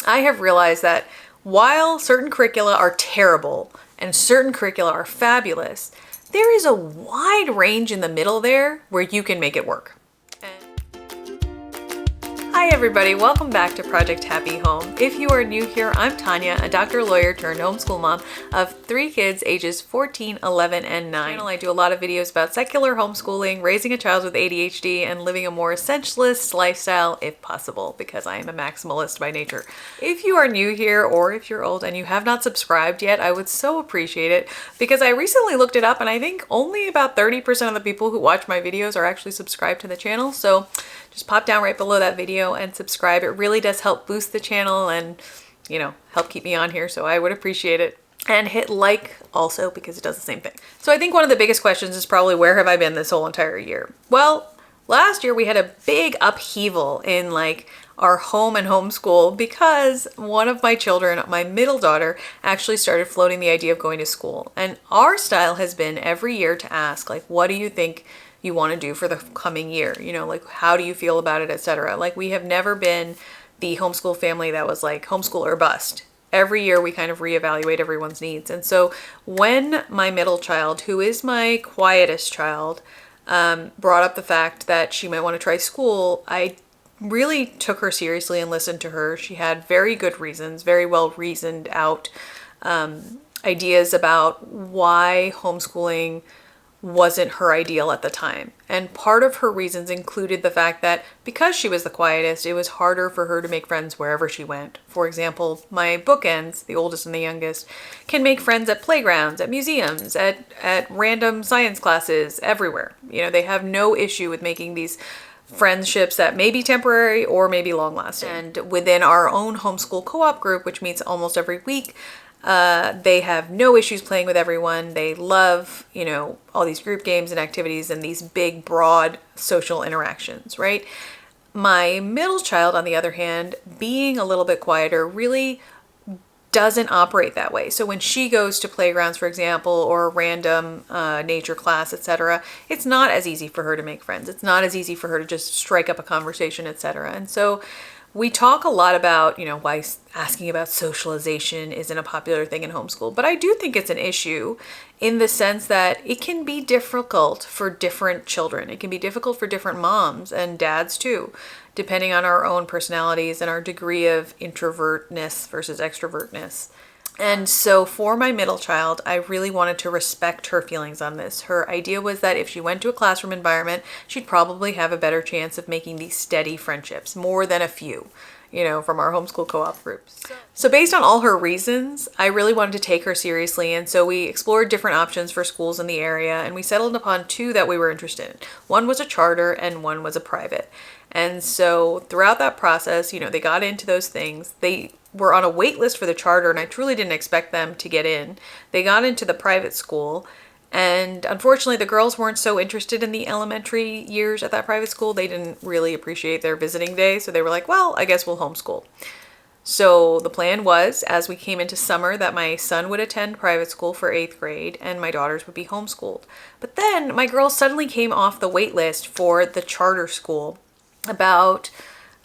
I have realized that while certain curricula are terrible and certain curricula are fabulous, there is a wide range in the middle there where you can make it work. Hi everybody, welcome back to Project Happy Home. If you are new here, I'm Tanya, a doctor, lawyer turned homeschool mom of 3 kids ages 14, 11, and 9. I do a lot of videos about secular homeschooling, raising a child with ADHD, and living a more essentialist lifestyle if possible, because I am a maximalist by nature. If you are new here, or if you're old and you have not subscribed yet, I would so appreciate it, because I recently looked it up and I think only about 30% of the people who watch my videos are actually subscribed to the channel. So just pop down right below that video and subscribe. It really does help boost the channel and, you know, help keep me on here, so I would appreciate it. And hit like also, because it does the same thing. So I think one of the biggest questions is probably, where have I been this whole entire year? Well, last year we had a big upheaval in like our home and homeschool because one of my children, my middle daughter, actually started floating the idea of going to school. And our style has been every year to ask, like, what do you think you want to do for the coming year? You know, like, how do you feel about it, etc. Like, we have never been the homeschool family that was like homeschool or bust. Every year we kind of reevaluate everyone's needs. And so when my middle child, who is my quietest child, brought up the fact that she might want to try school, I really took her seriously and listened to her. She had very good reasons, very well reasoned out ideas about why homeschooling wasn't her ideal at the time. And part of her reasons included the fact that because she was the quietest, it was harder for her to make friends wherever she went. For example, my bookends, the oldest and the youngest, can make friends at playgrounds, at museums, at random science classes, everywhere. You know, they have no issue with making these friendships that may be temporary or may be long lasting. And within our own homeschool co-op group, which meets almost every week, they have no issues playing with everyone. They love, you know, all these group games and activities and these big, broad social interactions, right? My middle child, on the other hand, being a little bit quieter, really doesn't operate that way. So when she goes to playgrounds, for example, or a random nature class, etc., it's not as easy for her to make friends. It's not as easy for her to just strike up a conversation, etc. And so we talk a lot about, you know, why asking about socialization isn't a popular thing in homeschool, but I do think it's an issue in the sense that it can be difficult for different children. It can be difficult for different moms and dads too, depending on our own personalities and our degree of introvertness versus extrovertness. And so for my middle child, I really wanted to respect her feelings on this. Her idea was that if she went to a classroom environment, she'd probably have a better chance of making these steady friendships, more than a few, you know, from our homeschool co-op groups. So based on all her reasons, I really wanted to take her seriously. And so we explored different options for schools in the area, and we settled upon 2 that we were interested in. One was a charter and one was a private. And so throughout that process, you know, they got into those things. They were on a wait list for the charter, and I truly didn't expect them to get in. They got into the private school, and unfortunately the girls weren't so interested in the elementary years at that private school. They didn't really appreciate their visiting day, so they were like, well, I guess we'll homeschool. So the plan was, as we came into summer, that my son would attend private school for 8th grade and my daughters would be homeschooled. But then my girls suddenly came off the wait list for the charter school about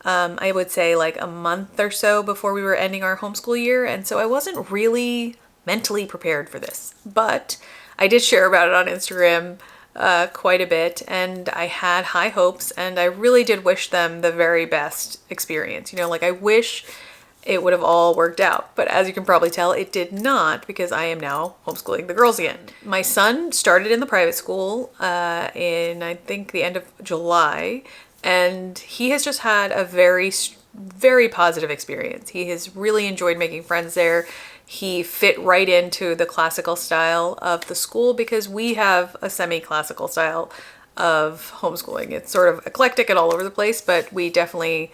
I would say like a month or so before we were ending our homeschool year. And so I wasn't really mentally prepared for this, but I did share about it on Instagram quite a bit, and I had high hopes, and I really did wish them the very best experience. You know, like, I wish it would have all worked out, but as you can probably tell, it did not, because I am now homeschooling the girls again. My son started in the private school in, I think, the end of July, and he has just had a very positive experience. He has really enjoyed making friends there. He fit right into the classical style of the school, because we have a semi-classical style of homeschooling. It's sort of eclectic and all over the place, but we definitely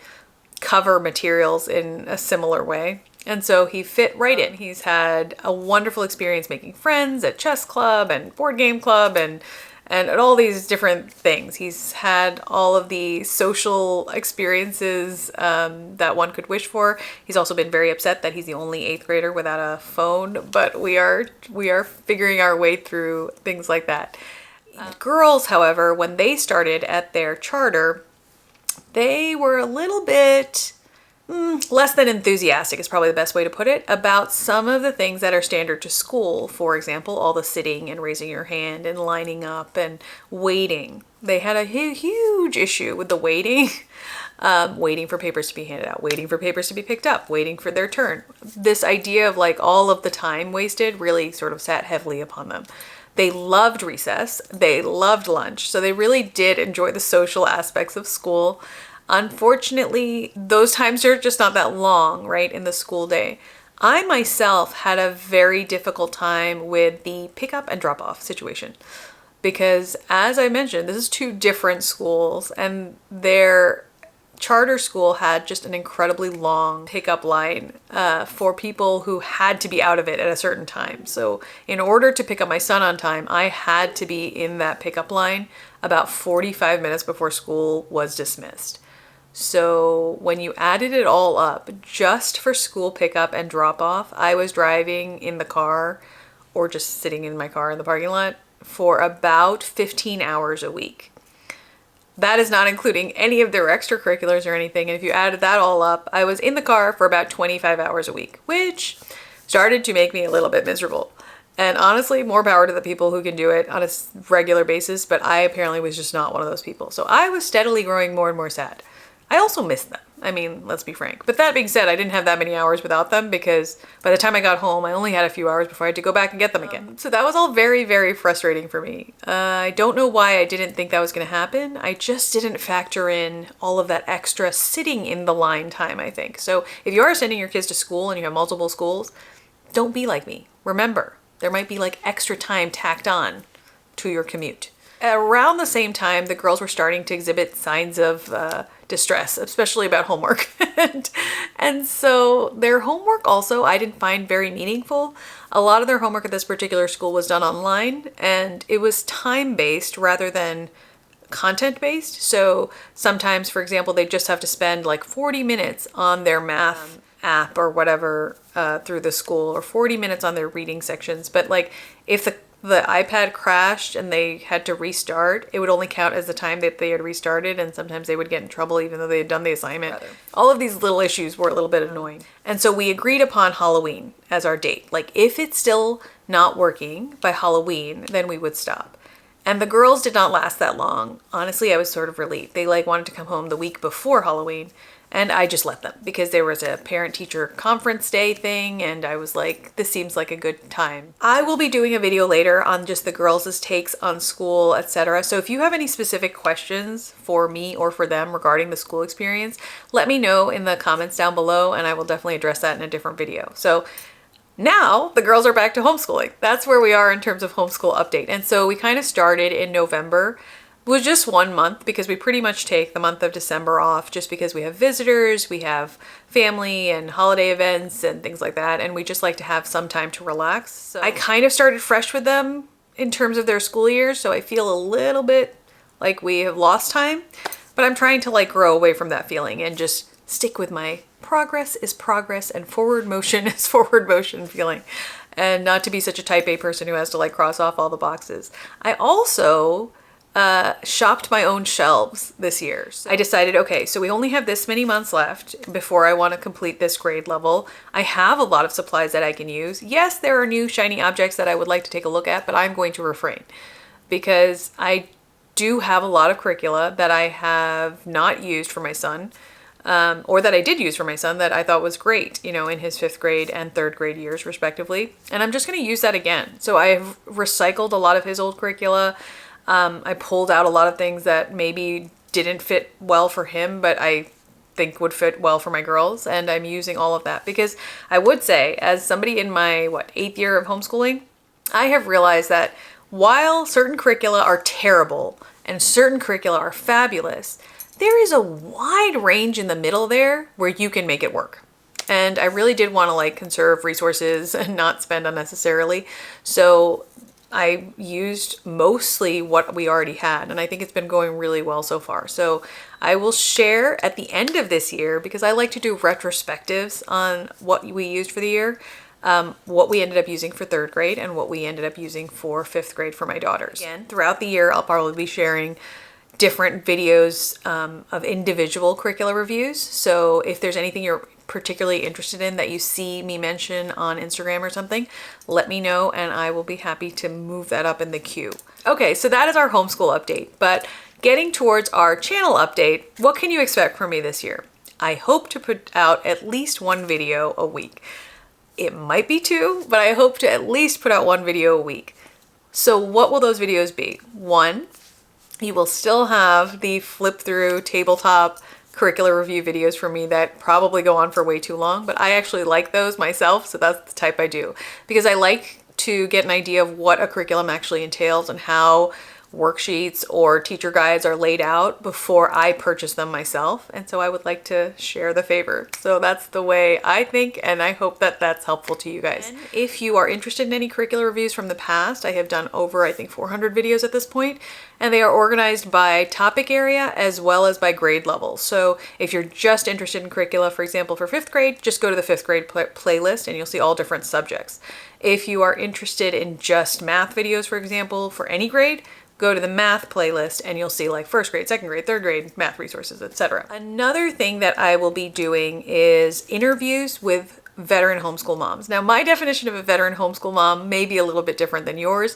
cover materials in a similar way. And so he fit right in. He's had a wonderful experience making friends at chess club and board game club and at all these different things. He's had all of the social experiences that one could wish for. He's also been very upset that he's the only 8th grader without a phone, but we are figuring our way through things like that. Girls, however, when they started at their charter, they were a little bit less than enthusiastic is probably the best way to put it, about some of the things that are standard to school. For example, all the sitting and raising your hand and lining up and waiting. They had a huge issue with the waiting. Waiting for papers to be handed out, waiting for papers to be picked up, waiting for their turn. This idea of like all of the time wasted really sort of sat heavily upon them. They loved recess, they loved lunch, so they really did enjoy the social aspects of school. Unfortunately, those times are just not that long, right, in the school day. I myself had a very difficult time with the pick up and drop off situation because, as I mentioned, this is two different schools, and their charter school had just an incredibly long pickup line for people who had to be out of it at a certain time. So in order to pick up my son on time, I had to be in that pickup line about 45 minutes before school was dismissed. So when you added it all up, just for school pickup and drop off, I was driving in the car or just sitting in my car in the parking lot for about 15 hours a week. That is not including any of their extracurriculars or anything. And if you added that all up, I was in the car for about 25 hours a week, which started to make me a little bit miserable. And honestly, more power to the people who can do it on a regular basis, but I apparently was just not one of those people. So I was steadily growing more and more sad. I also missed them. I mean, let's be frank. But that being said, I didn't have that many hours without them because by the time I got home, I only had a few hours before I had to go back and get them again. So that was all very, very frustrating for me. I don't know why I didn't think that was going to happen. I just didn't factor in all of that extra sitting in the line time, I think. So if you are sending your kids to school and you have multiple schools, don't be like me. Remember, there might be like extra time tacked on to your commute. Around the same time, the girls were starting to exhibit signs of distress, especially about homework. and so their homework also I didn't find very meaningful. A lot of their homework at this particular school was done online, and it was time-based rather than content-based. So sometimes, for example, they just have to spend like 40 minutes on their math app or whatever through the school, or 40 minutes on their reading sections. But like if the iPad crashed and they had to restart, it would only count as the time that they had restarted, and sometimes they would get in trouble even though they had done the assignment. All of these little issues were a little bit annoying. And so we agreed upon Halloween as our date. Like if it's still not working by Halloween, then we would stop. And the girls did not last that long. Honestly, I was sort of relieved. They like wanted to come home the week before Halloween, and I just let them because there was a parent-teacher conference day thing, and I was like, this seems like a good time. I will be doing a video later on just the girls' takes on school, etc. So if you have any specific questions for me or for them regarding the school experience, let me know in the comments down below, and I will definitely address that in a different video. So now the girls are back to homeschooling. That's where we are in terms of homeschool update. And so we kind of started in November. It was just 1 month because we pretty much take the month of December off just because we have visitors, we have family and holiday events and things like that, and we just like to have some time to relax. So I kind of started fresh with them in terms of their school years, so I feel a little bit like we have lost time, but I'm trying to like grow away from that feeling and just stick with my progress is progress and forward motion is forward motion feeling, and not to be such a type A person who has to like cross off all the boxes. I also shopped my own shelves this year. So I decided, okay, so we only have this many months left before I want to complete this grade level. I have a lot of supplies that I can use. Yes, there are new shiny objects that I would like to take a look at, but I'm going to refrain because I do have a lot of curricula that I have not used for my son, or that I did use for my son that I thought was great, you know, in his 5th grade and 3rd grade years respectively. And I'm just going to use that again. So I've recycled a lot of his old curricula. I pulled out a lot of things that maybe didn't fit well for him, but I think would fit well for my girls. And I'm using all of that because I would say, as somebody in my, 8th year of homeschooling, I have realized that while certain curricula are terrible and certain curricula are fabulous, there is a wide range in the middle there where you can make it work. And I really did want to like conserve resources and not spend unnecessarily. So I used mostly what we already had, and I think it's been going really well so far. So I will share at the end of this year, because I like to do retrospectives on what we used for the year, what we ended up using for 3rd grade and what we ended up using for 5th grade for my daughters. Again, throughout the year, I'll probably be sharing different videos of individual curricula reviews. So if there's anything you're particularly interested in that you see me mention on Instagram or something, let me know and I will be happy to move that up in the queue. Okay, so that is our homeschool update, but getting towards our channel update, what can you expect from me this year? I hope to put out at least one video a week. It might be two, but I hope to at least put out one video a week. So what will those videos be? One, you will still have the flip through tabletop curricular review videos from me that probably go on for way too long, but I actually like those myself, so that's the type I do. Because I like to get an idea of what a curriculum actually entails and how worksheets or teacher guides are laid out before I purchase them myself. And so I would like to share the favor. So that's the way I think, and I hope that that's helpful to you guys. And if you are interested in any curricular reviews from the past, I have done over, I think, 400 videos at this point, and they are organized by topic area as well as by grade level. So if you're just interested in curricula, for example, for 5th grade, just go to the 5th grade playlist and you'll see all different subjects. If you are interested in just math videos, for example, for any grade, go to the math playlist and you'll see like 1st grade, 2nd grade, 3rd grade math resources, etc. Another thing that I will be doing is interviews with veteran homeschool moms. Now, my definition of a veteran homeschool mom may be a little bit different than yours.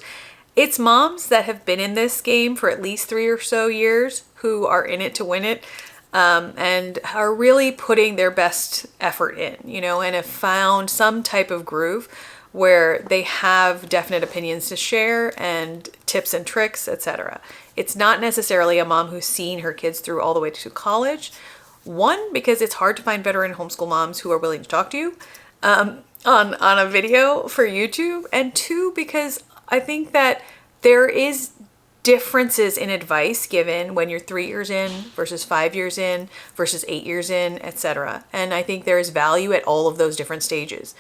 It's moms that have been in this game for at least 3 or so years who are in it to win it, and are really putting their best effort in, you know, and have found some type of groove where they have definite opinions to share and tips and tricks, etc. It's not necessarily a mom who's seen her kids through all the way to college. One, because it's hard to find veteran homeschool moms who are willing to talk to you on a video for YouTube. And two, because I think that there is differences in advice given when you're 3 years in versus 5 years in versus 8 years in, etc. And I think there is value at all of those different stages.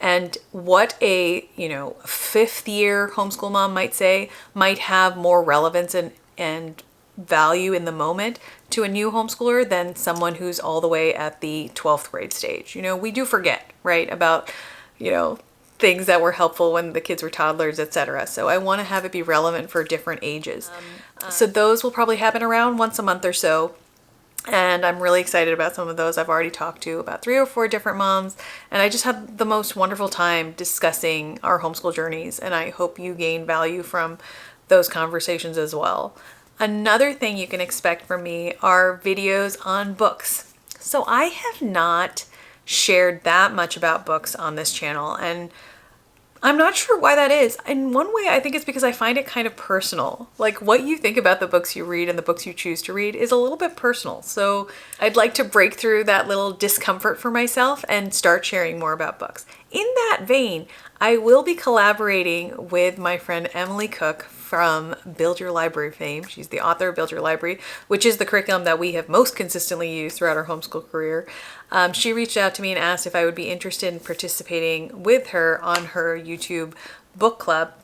And what a, you know, 5th year homeschool mom might say might have more relevance and value in the moment to a new homeschooler than someone who's all the way at the 12th grade stage. You know, we do forget, right, about, you know, things that were helpful when the kids were toddlers, etc. So I want to have it be relevant for different ages. So those will probably happen around once a month or so. And I'm really excited about some of those. I've already talked to about 3 or 4 different moms, and I just had the most wonderful time discussing our homeschool journeys, and I hope you gain value from those conversations as well. Another thing you can expect from me are videos on books. So I have not shared that much about books on this channel, and I'm not sure why that is. In one way, I think it's because I find it kind of personal. Like, what you think about the books you read and the books you choose to read is a little bit personal. So I'd like to break through that little discomfort for myself and start sharing more about books. In that vein, I will be collaborating with my friend Emily Cook from Build Your Library fame. She's the author of Build Your Library, which is the curriculum that we have most consistently used throughout our homeschool career. She reached out to me and asked if I would be interested in participating with her on her YouTube book club.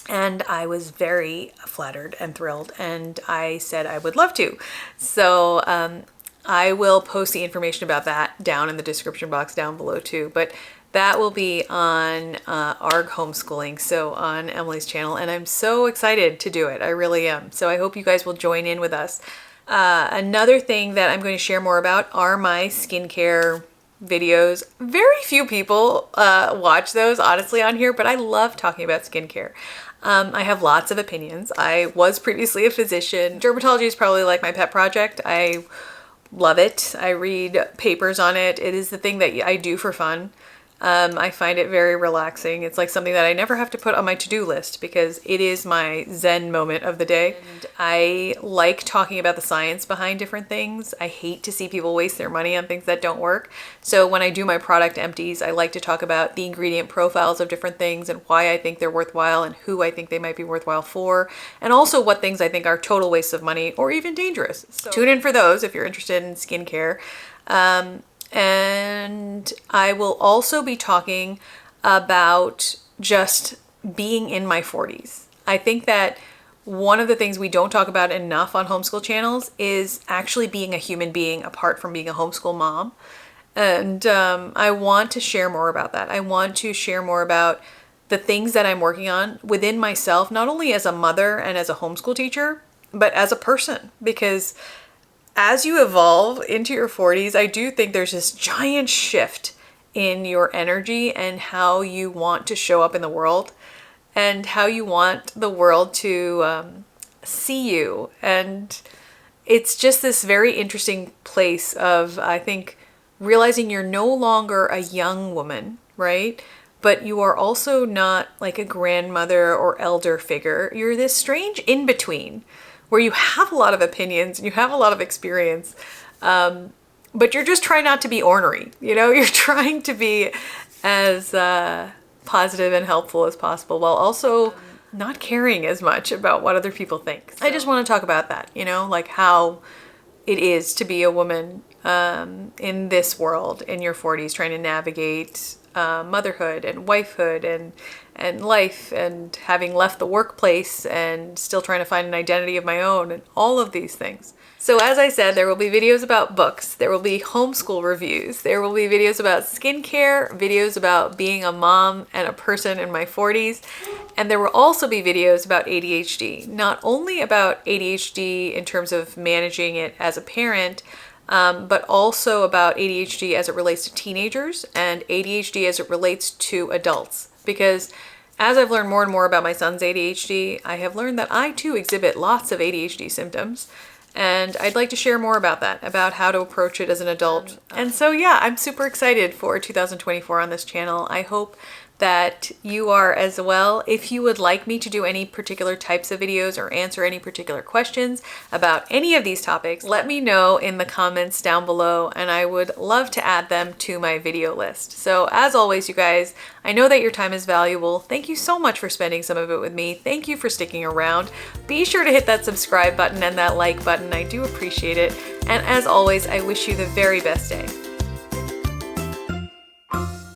And I was very flattered and thrilled, and I said I would love to. So I will post the information about that down in the description box down below too. But that will be on ARG Homeschooling, so on Emily's channel, and I'm so excited to do it. I really am. So I hope you guys will join in with us. Another thing that I'm going to share more about are my skincare videos. Very few people watch those, honestly, on here, but I love talking about skincare. I have lots of opinions. I was previously a physician. Dermatology is probably like my pet project. I love it. I read papers on it. It is the thing that I do for fun. I find it very relaxing. It's like something that I never have to put on my to-do list because it is my zen moment of the day. And I like talking about the science behind different things. I hate to see people waste their money on things that don't work. So when I do my product empties, I like to talk about the ingredient profiles of different things and why I think they're worthwhile and who I think they might be worthwhile for, and also what things I think are total wastes of money or even dangerous. So tune in for those if you're interested in skincare. And I will also be talking about just being in my 40s. I think that one of the things we don't talk about enough on homeschool channels is actually being a human being apart from being a homeschool mom. And I want to share more about that. I want to share more about the things that I'm working on within myself, not only as a mother and as a homeschool teacher, but as a person, because as you evolve into your 40s, I do think there's this giant shift in your energy and how you want to show up in the world and how you want the world to see you. And it's just this very interesting place of, I think, realizing you're no longer a young woman, right? But you are also not like a grandmother or elder figure. You're this strange in-between where you have a lot of opinions and you have a lot of experience, but you're just trying not to be ornery. You know, you're trying to be as positive and helpful as possible while also not caring as much about what other people think. So I just want to talk about that, you know, like how it is to be a woman in this world in your 40s, trying to navigate motherhood and wifehood and life, and having left the workplace and still trying to find an identity of my own and all of these things. So as I said, there will be videos about books, there will be homeschool reviews, there will be videos about skincare, videos about being a mom and a person in my 40s, and there will also be videos about ADHD. Not only about ADHD in terms of managing it as a parent, but also about ADHD as it relates to teenagers and ADHD as it relates to adults. Because as I've learned more and more about my son's ADHD, I have learned that I too exhibit lots of ADHD symptoms. And I'd like to share more about that, about how to approach it as an adult. And so yeah, I'm super excited for 2024 on this channel. I hope that you are as well. If you would like me to do any particular types of videos or answer any particular questions about any of these topics, let me know in the comments down below and I would love to add them to my video list. So as always, you guys, I know that your time is valuable. Thank you so much for spending some of it with me. Thank you for sticking around. Be sure to hit that subscribe button and that like button. I do appreciate it. And as always, I wish you the very best day.